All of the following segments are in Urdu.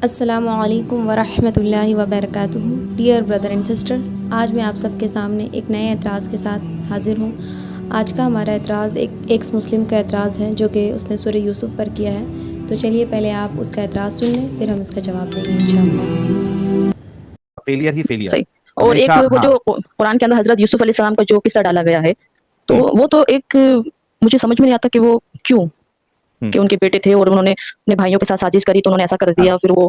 السلام علیکم ورحمۃ اللہ وبرکاتہ. ڈیئر بردر اینڈ سسٹر، آج میں آپ سب کے سامنے ایک نئے اعتراض کے ساتھ حاضر ہوں. آج کا ہمارا اعتراض ایک ایکس مسلم کا اعتراض ہے جو کہ اس نے سورہ یوسف پر کیا ہے. تو چلیے پہلے آپ اس کا اعتراض سن لیں، پھر ہم اس کا جواب دیں گے انشاءاللہ. فیلئر ہی فیلئر. صحیح. اور ایک وہ جو قرآن کے اندر حضرت یوسف علیہ السلام کا جو قصہ ڈالا گیا ہے، تو وہ تو ایک مجھے سمجھ میں نہیں آتا کہ وہ کیوں کہ ان کے بیٹے تھے اور انہوں نے اپنے بھائیوں کے ساتھ سازش کری تو انہوں نے ایسا کر دیا، پھر وہ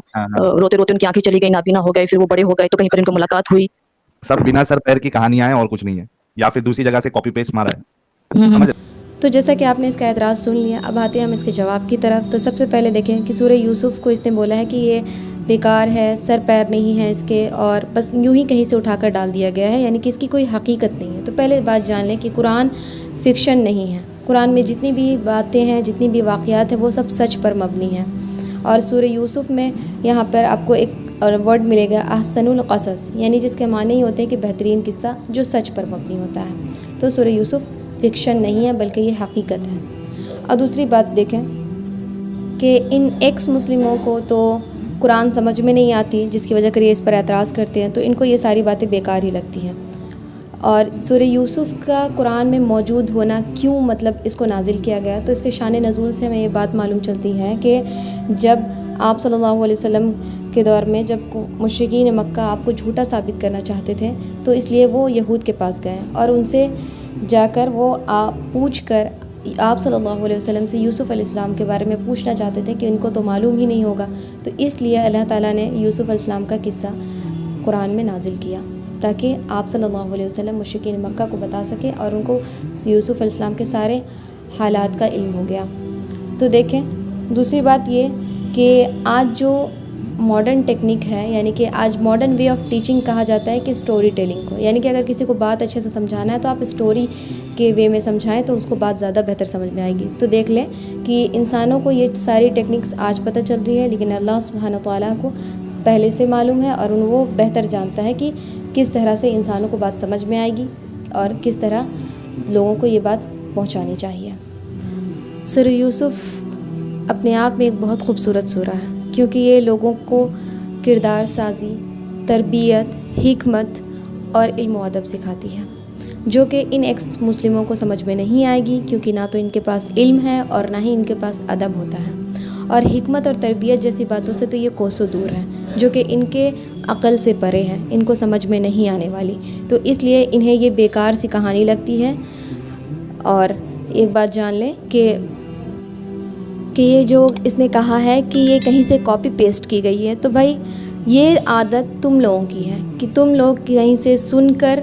روتے روتے ان کی آنکھیں چلی گئی، نابینا ہو گئے، پھر وہ بڑے ہو گئے تو کہیں پر ان کو ملاقات ہوئی. سب بنا سر پیر کی کہانیاں ہیں اور کچھ نہیں ہے، یا پھر دوسری جگہ سے کاپی پیسٹ مارا ہے. تو جیسا کہ آپ نے اس کا اعتراض سن لیا، اب آتے ہیں ہم اس کے جواب کی طرف. تو سب سے پہلے دیکھیں کہ سورہ یوسف کو اس نے بولا ہے کہ یہ بیکار ہے، سر پیر نہیں ہے اس کے، اور بس یوں ہی کہیں سے اٹھا کر ڈال دیا گیا ہے، یعنی کہ اس کی کوئی حقیقت نہیں ہے. تو پہلے بات جان لیں کہ قرآن فکشن نہیں ہے. قرآن میں جتنی بھی باتیں ہیں، جتنی بھی واقعات ہیں، وہ سب سچ پر مبنی ہیں. اور سورہ یوسف میں یہاں پر آپ کو ایک ورڈ ملے گا احسن القصص، یعنی جس کے معنی ہی ہوتے ہیں کہ بہترین قصہ جو سچ پر مبنی ہوتا ہے. تو سورہ یوسف فکشن نہیں ہے بلکہ یہ حقیقت ہے. اور دوسری بات دیکھیں کہ ان ایکس مسلموں کو تو قرآن سمجھ میں نہیں آتی، جس کی وجہ کر یہ اس پر اعتراض کرتے ہیں، تو ان کو یہ ساری باتیں بیکار ہی لگتی ہیں. اور سورہ یوسف کا قرآن میں موجود ہونا کیوں مطلب اس کو نازل کیا گیا، تو اس کے شان نزول سے ہمیں یہ بات معلوم چلتی ہے کہ جب آپ صلی اللہ علیہ وسلم کے دور میں جب مشرکین مکہ آپ کو جھوٹا ثابت کرنا چاہتے تھے، تو اس لیے وہ یہود کے پاس گئے اور ان سے جا کر وہ پوچھ کر آپ صلی اللہ علیہ وسلم سے یوسف علیہ السلام کے بارے میں پوچھنا چاہتے تھے کہ ان کو تو معلوم ہی نہیں ہوگا. تو اس لیے اللہ تعالیٰ نے یوسف علیہ السلام کا قصہ قرآن میں نازل کیا تاکہ آپ صلی اللہ علیہ وسلم مشرکین مکہ کو بتا سکے اور ان کو یوسف علیہ السلام کے سارے حالات کا علم ہو گیا. تو دیکھیں دوسری بات یہ کہ آج جو ماڈرن ٹیکنیک ہے، یعنی کہ آج ماڈرن وے آف ٹیچنگ کہا جاتا ہے کہ اسٹوری ٹیلنگ کو، یعنی کہ اگر کسی کو بات اچھے سے سمجھانا ہے تو آپ اسٹوری کے وے میں سمجھائیں تو اس کو بات زیادہ بہتر سمجھ میں آئے گی. تو دیکھ لیں کہ انسانوں کو یہ ساری ٹیکنیکس آج پتہ چل رہی ہے، لیکن اللہ سبحانہ تعالیٰ کو پہلے سے معلوم ہے اور وہ بہتر جانتا ہے کہ کس طرح سے انسانوں کو بات سمجھ میں آئے گی اور کس طرح لوگوں کو یہ بات پہنچانی چاہیے. سورہ یوسف اپنے آپ میں ایک بہت خوبصورت سورہ ہے، کیونکہ یہ لوگوں کو کردار سازی، تربیت، حکمت اور علم و ادب سکھاتی ہے، جو کہ ان ایکس مسلموں کو سمجھ میں نہیں آئے گی، کیونکہ نہ تو ان کے پاس علم ہے اور نہ ہی ان کے پاس ادب ہوتا ہے. اور حکمت اور تربیت جیسی باتوں سے تو یہ کوسوں دور ہے، جو کہ ان کے عقل سے پرے ہیں، ان کو سمجھ میں نہیں آنے والی. تو اس لیے انہیں یہ بیکار سی کہانی لگتی ہے. اور ایک بات جان لیں کہ یہ جو اس نے کہا ہے کہ یہ کہیں سے کاپی پیسٹ کی گئی ہے، تو بھائی یہ عادت تم لوگوں کی ہے کہ تم لوگ کہیں سے سن کر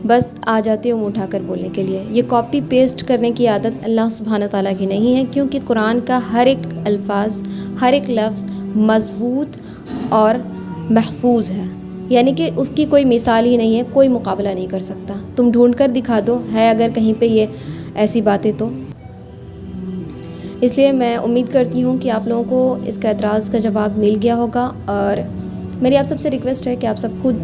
بس آ جاتے ہو اٹھا کر بولنے کے لیے. یہ کاپی پیسٹ کرنے کی عادت اللہ سبحانہ تعالیٰ کی نہیں ہے، کیونکہ قرآن کا ہر ایک الفاظ، ہر ایک لفظ مضبوط اور محفوظ ہے، یعنی کہ اس کی کوئی مثال ہی نہیں ہے، کوئی مقابلہ نہیں کر سکتا. تم ڈھونڈ کر دکھا دو ہے اگر کہیں پہ یہ ایسی باتیں تو. اس لیے میں امید کرتی ہوں کہ آپ لوگوں کو اس کا اعتراض کا جواب مل گیا ہوگا. اور میری آپ سب سے ریکویسٹ ہے کہ آپ سب خود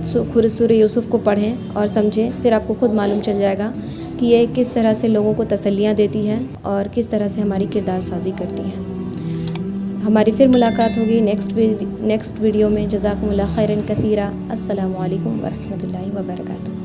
سورہ یوسف کو پڑھیں اور سمجھیں، پھر آپ کو خود معلوم چل جائے گا کہ یہ کس طرح سے لوگوں کو تسلیاں دیتی ہے اور کس طرح سے ہماری کردار سازی کرتی ہے. ہماری پھر ملاقات ہوگی نیکسٹ ویڈیو میں. جزاکم اللہ خیرا کثیرا. السلام علیکم ورحمۃ اللہ وبرکاتہ.